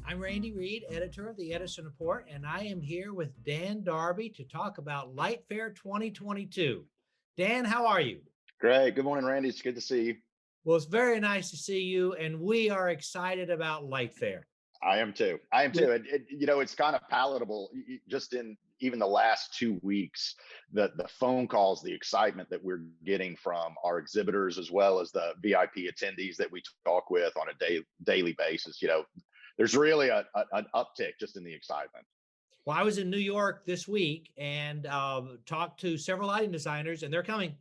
I'm Reid, editor of the EdisonReport, and I am here with Dan Darby to talk about LightFair 2022. Dan, how are you? Great. Good morning, Randy. It's good to see you. Well, it's very nice to see you, and we are excited about LightFair. I am too. It's kind of palatable just in even the last 2 weeks, the phone calls, the excitement that we're getting from our exhibitors, as well as the VIP attendees that we talk with on a daily basis. There's really an uptick just in the excitement. Well, I was in New York this week and talked to several lighting designers, and they're coming.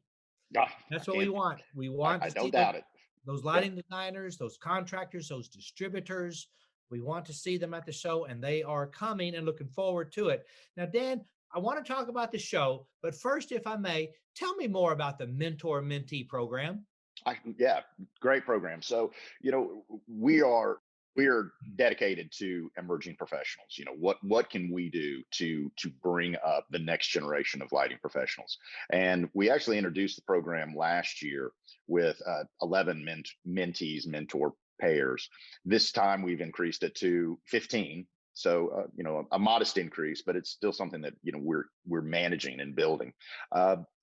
That's what we want. We want I to don't see doubt it. Those lighting designers, those contractors, those distributors. We want to see them at the show, and they are coming and looking forward to it. Now, Dan, I want to talk about the show, but first, if I may, tell me more about the Mentor-Mentee program. Great program. So, we are dedicated to emerging professionals. What can we do to bring up the next generation of lighting professionals? And we actually introduced the program last year with 11 mentees, mentor pairs. This time we've increased it to 15. So, a modest increase, but it's still something that, we're managing and building.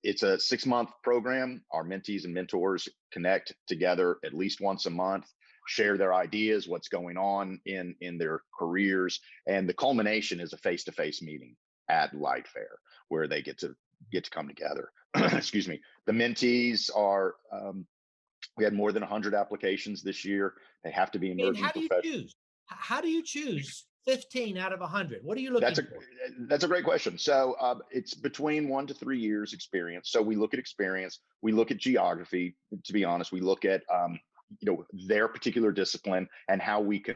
It's a 6-month program. Our mentees and mentors connect together at least once a month, share their ideas, what's going on in their careers. And the culmination is a face-to-face meeting at LightFair where they get to come together. Excuse me. The mentees are, we had more than 100 applications this year. They have to be emerging professionals. How do you choose 15 out of 100? What are you looking for? That's a great question. So it's between 1 to 3 years experience. So we look at experience, we look at geography. To be honest, we look at their particular discipline and how we can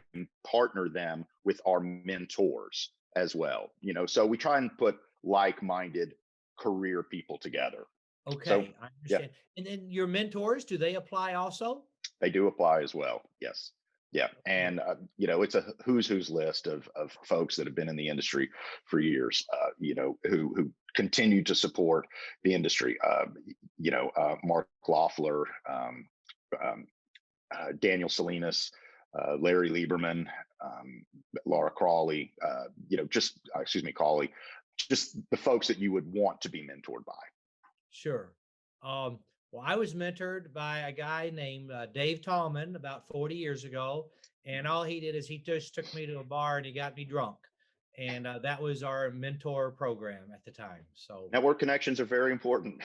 partner them with our mentors as well. So we try and put like-minded career people together. Okay, so, I understand. Yeah. And then your mentors, do they apply also? They do apply as well. Yes. Yeah. And, it's a who's list of folks that have been in the industry for years, who continue to support the industry. Mark Loeffler, Daniel Salinas, Larry Lieberman, Laura Crawley, Cawley, just the folks that you would want to be mentored by. Sure. Well, I was mentored by a guy named Dave Tallman about 40 years ago. And all he did is he just took me to a bar and he got me drunk. And that was our mentor program at the time. So network connections are very important.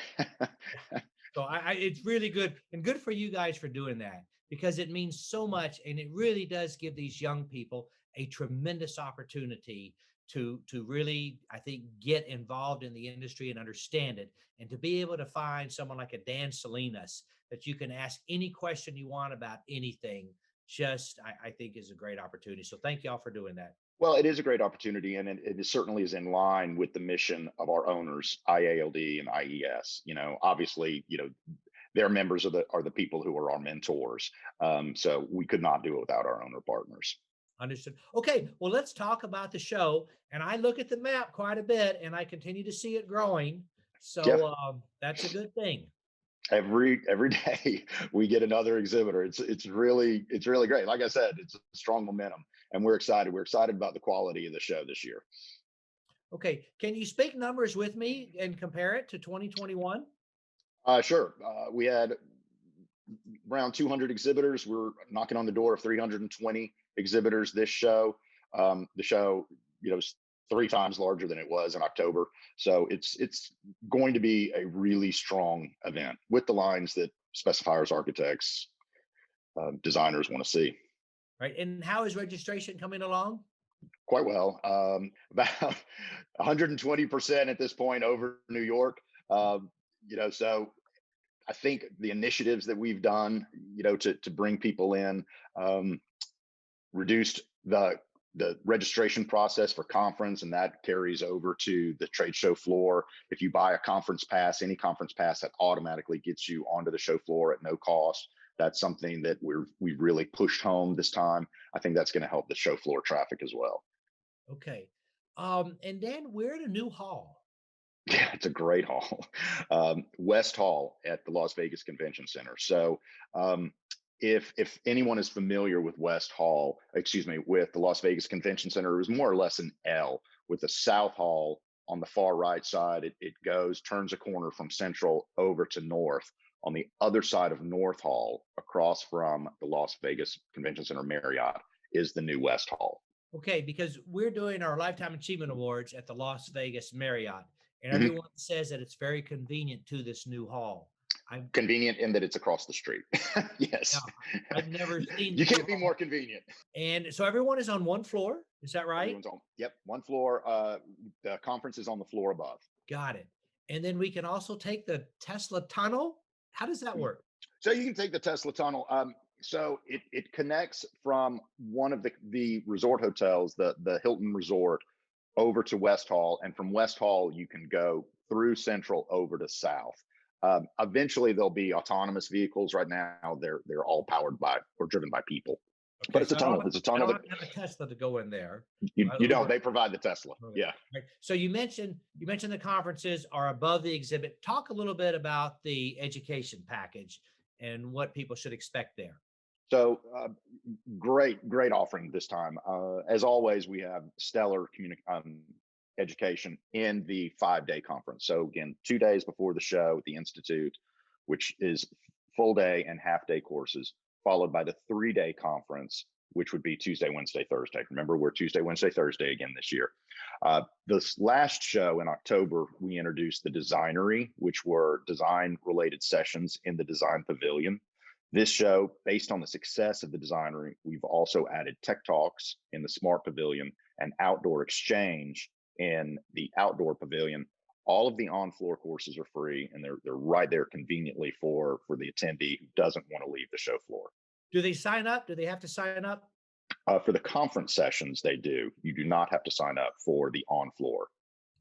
So it's really good, and good for you guys for doing that, because it means so much. And it really does give these young people a tremendous opportunity to really, I think, get involved in the industry and understand it, and to be able to find someone like a Dan Salinas that you can ask any question you want about anything, I think is a great opportunity. So thank y'all for doing that. Well, it is a great opportunity, and it certainly is in line with the mission of our owners, IALD and IES. Obviously, their members are the people who are our mentors. So we could not do it without our owner partners. Understood. Okay, well, let's talk about the show. And I look at the map quite a bit, and I continue to see it growing. So that's a good thing. Every day we get another exhibitor. It's really great. Like I said, it's a strong momentum, and we're excited. We're excited about the quality of the show this year. Okay, can you speak numbers with me and compare it to 2021? Sure. We had around 200 exhibitors. We're knocking on the door of 320 exhibitors this show. The show, is 3 times larger than it was in October. So it's going to be a really strong event with the lines that specifiers, architects, designers want to see. Right. And how is registration coming along? Quite well. About 120% at this point over New York. So I think the initiatives that we've done, to bring people in, reduced the registration process for conference, and that carries over to the trade show floor. If you buy a conference pass, any conference pass, that automatically gets you onto the show floor at no cost. That's something that we've really pushed home this time. I think that's going to help the show floor traffic as well. Okay. And Dan, we're at a new hall. Yeah, it's a great hall. West Hall at the Las Vegas Convention Center. So if anyone is familiar with with the Las Vegas Convention Center, it was more or less an L with the South Hall on the far right side. It turns a corner from Central over to North. On the other side of North Hall, across from the Las Vegas Convention Center Marriott, is the new West Hall. Okay, because we're doing our Lifetime Achievement Awards at the Las Vegas Marriott, and Mhm. everyone says that it's very convenient to this new hall. I've Convenient in that it's across the street. yeah, Yes. I've never seen the You new can't be more hall, convenient. and so everyone is on one floor. Is that right? Everyone's on, yep, one floor. The conference is on the floor above. Got it. And then we can also take the Tesla tunnel. How does that work? So you can take the Tesla tunnel. So it connects from one of the resort hotels, the Hilton Resort, over to West Hall, and from West Hall you can go through Central over to South. Eventually there'll be autonomous vehicles. Right now they're all powered by or driven by people. Okay, But it's so a tunnel. It's a I tunnel don't that have to have a Tesla to go in there. you don't. Uber. They provide the Tesla. Okay. Yeah. Right. So you mentioned the conferences are above the exhibit. Talk a little bit about the education package and what people should expect there. So great offering this time. As always, we have stellar education in the 5-day conference. So again, 2 days before the show at the Institute, which is full day and half day courses, followed by the 3-day conference, which would be Tuesday, Wednesday, Thursday. Remember, we're Tuesday, Wednesday, Thursday again this year. This last show in October, we introduced the Designery, which were design related sessions in the Design Pavilion. This show, based on the success of the Designery, we've also added Tech Talks in the Smart Pavilion and Outdoor Exchange in the Outdoor Pavilion. All of the on-floor courses are free, and they're right there conveniently for the attendee who doesn't want to leave the show floor. Do they sign up? Do they have to sign up? For the conference sessions, they do. You do not have to sign up for the on-floor.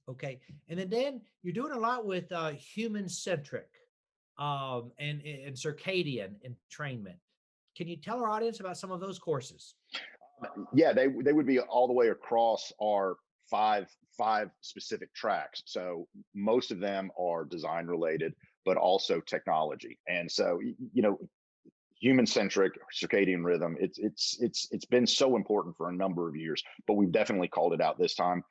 Okay. And then Dan, you're doing a lot with human-centric and circadian entrainment. Can you tell our audience about some of those courses? Yeah, they would be all the way across our five specific tracks. So most of them are design related, but also technology. And so human centric circadian rhythm, it's been so important for a number of years, but we've definitely called it out this time.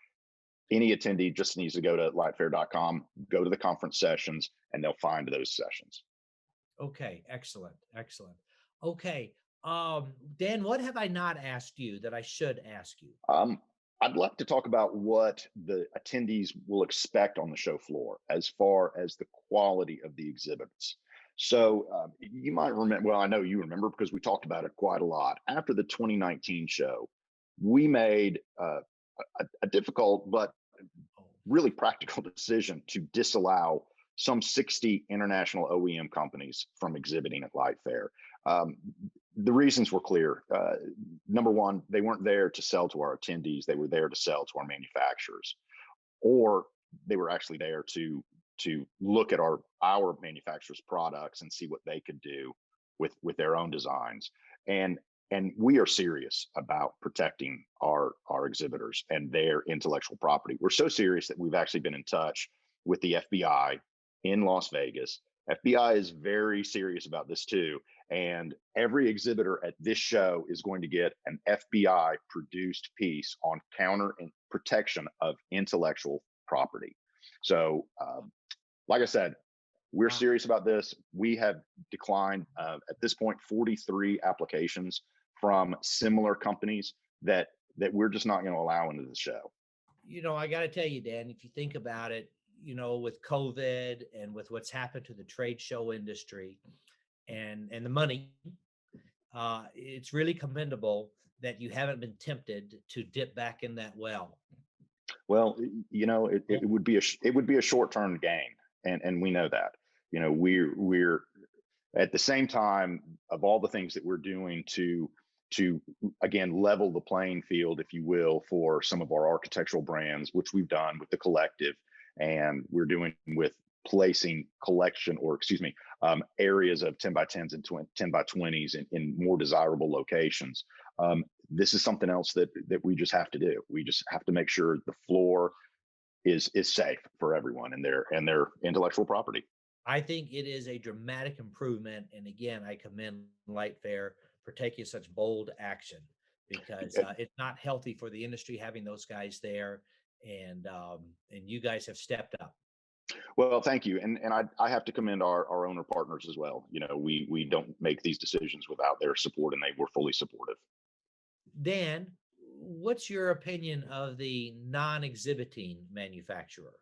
Any attendee just needs to go to lightfair.com, go to the conference sessions, and they'll find those sessions. Okay, excellent. Okay. Dan, what have I not asked you that I should ask you? I'd like to talk about what the attendees will expect on the show floor as far as the quality of the exhibits. So you might remember, well, I know you remember because we talked about it quite a lot. After the 2019 show, we made a difficult but really practical decision to disallow some 60 international OEM companies from exhibiting at LightFair. The reasons were clear. Number one, they weren't there to sell to our attendees. They were there to sell to our manufacturers, or they were actually there to look at our manufacturers' products and see what they could do with their own designs. And we are serious about protecting our exhibitors and their intellectual property. We're so serious that we've actually been in touch with the FBI in Las Vegas. FBI is very serious about this too. And every exhibitor at this show is going to get an FBI produced piece on counter and protection of intellectual property. So, like I said, we're serious about this. We have declined at this point 43 applications from similar companies that we're just not going to allow into the show. I got to tell you, Dan, if you think about it, with COVID and with what's happened to the trade show industry and the money, it's really commendable that you haven't been tempted to dip back in that well. Well, it would be a short-term gain, and we know that. We're at the same time of all the things that we're doing to again level the playing field, if you will, for some of our architectural brands, which we've done with the Collective, and we're doing with placing areas of 10 by 10s and 10 by 20s in more desirable locations. This is something else that we just have to do. We just have to make sure the floor is safe for everyone and their intellectual property. I think it is a dramatic improvement. And again, I commend LightFair for taking such bold action because it's not healthy for the industry having those guys there. And you guys have stepped up. Well, thank you. And I have to commend our owner partners as well. We don't make these decisions without their support, and they were fully supportive. Dan, what's your opinion of the non-exhibiting manufacturer?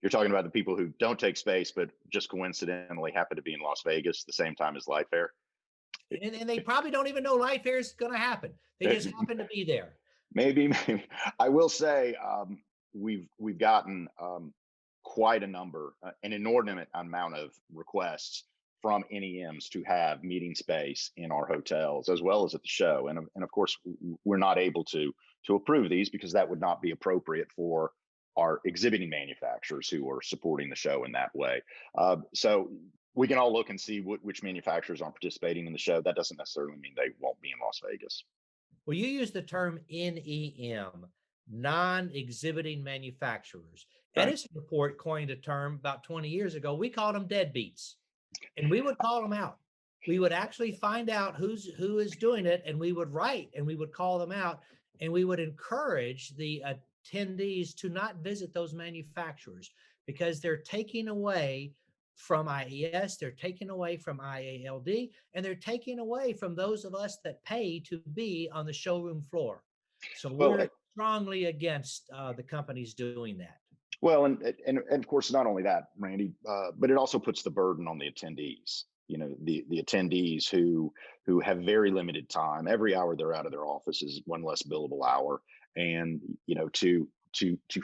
You're talking about the people who don't take space, but just coincidentally happen to be in Las Vegas the same time as LightFair. And they probably don't even know LightFair is going to happen. They just happen to be there. Maybe. I will say we've gotten quite a number, an inordinate amount of requests from NEMs to have meeting space in our hotels as well as at the show. And of course, we're not able to approve these because that would not be appropriate for our exhibiting manufacturers who are supporting the show in that way. So we can all look and see which manufacturers aren't participating in the show. That doesn't necessarily mean they won't be in Las Vegas. Well, you use the term NEM, non-exhibiting manufacturers. Right. EdisonReport coined a term about 20 years ago. We called them deadbeats, and we would call them out. We would actually find out who is doing it, and we would write and we would call them out, and we would encourage the attendees to not visit those manufacturers because they're taking away from IES, they're taking away from IALD, and they're taking away from those of us that pay to be on the showroom floor. So we're strongly against the companies doing that. Well, and of course, not only that, Randy, but it also puts the burden on the attendees. The attendees who have very limited time. Every hour they're out of their office is one less billable hour, and to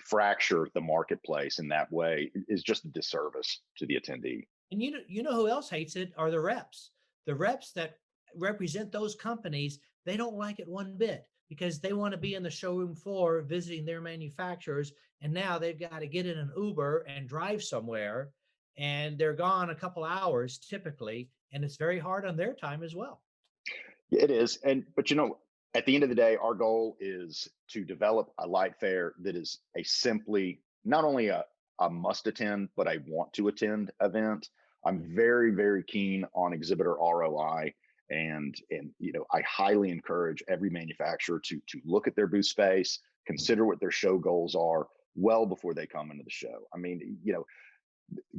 fracture the marketplace in that way is just a disservice to the attendee. And you know who else hates it are the reps. The reps that represent those companies, they don't like it one bit because they want to be in the showroom floor visiting their manufacturers. And now they've got to get in an Uber and drive somewhere, and they're gone a couple hours typically. And it's very hard on their time as well. It is. But at the end of the day, our goal is to develop a LightFair that is a simply not only a must attend, but I want to attend event. I'm very, very keen on exhibitor ROI. And I highly encourage every manufacturer to look at their booth space, consider what their show goals are well before they come into the show. I mean,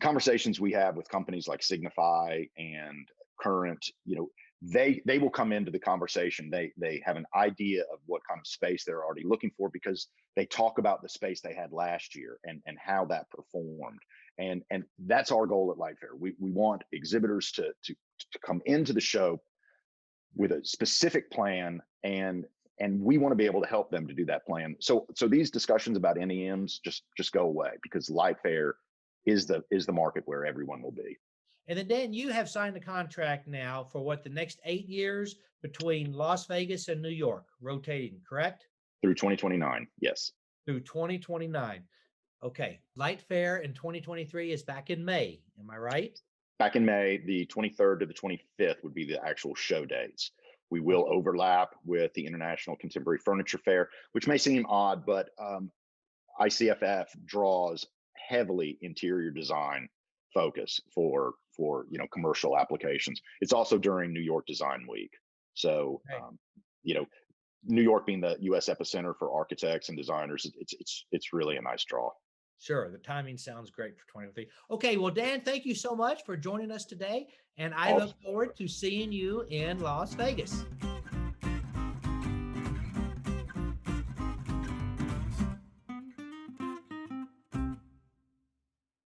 conversations we have with companies like Signify and Current, they will come into the conversation. They have an idea of what kind of space they're already looking for because they talk about the space they had last year and how that performed. And that's our goal at LightFair. We want exhibitors to come into the show with a specific plan, and we want to be able to help them to do that plan. So these discussions about NEMs just go away because LightFair is the market where everyone will be. And then, Dan, you have signed a contract now for the next 8 years between Las Vegas and New York, rotating, correct? Through 2029, yes. Through 2029. Okay. LightFair in 2023 is back in May. Am I right? Back in May, the 23rd to the 25th would be the actual show dates. We will overlap with the International Contemporary Furniture Fair, which may seem odd, but ICFF draws heavily interior design focus for commercial applications. It's also during New York Design Week. So, New York being the U.S. epicenter for architects and designers, it's really a nice draw. Sure. The timing sounds great for 2023. Okay. Well, Dan, thank you so much for joining us today. And I look forward to seeing you in Las Vegas.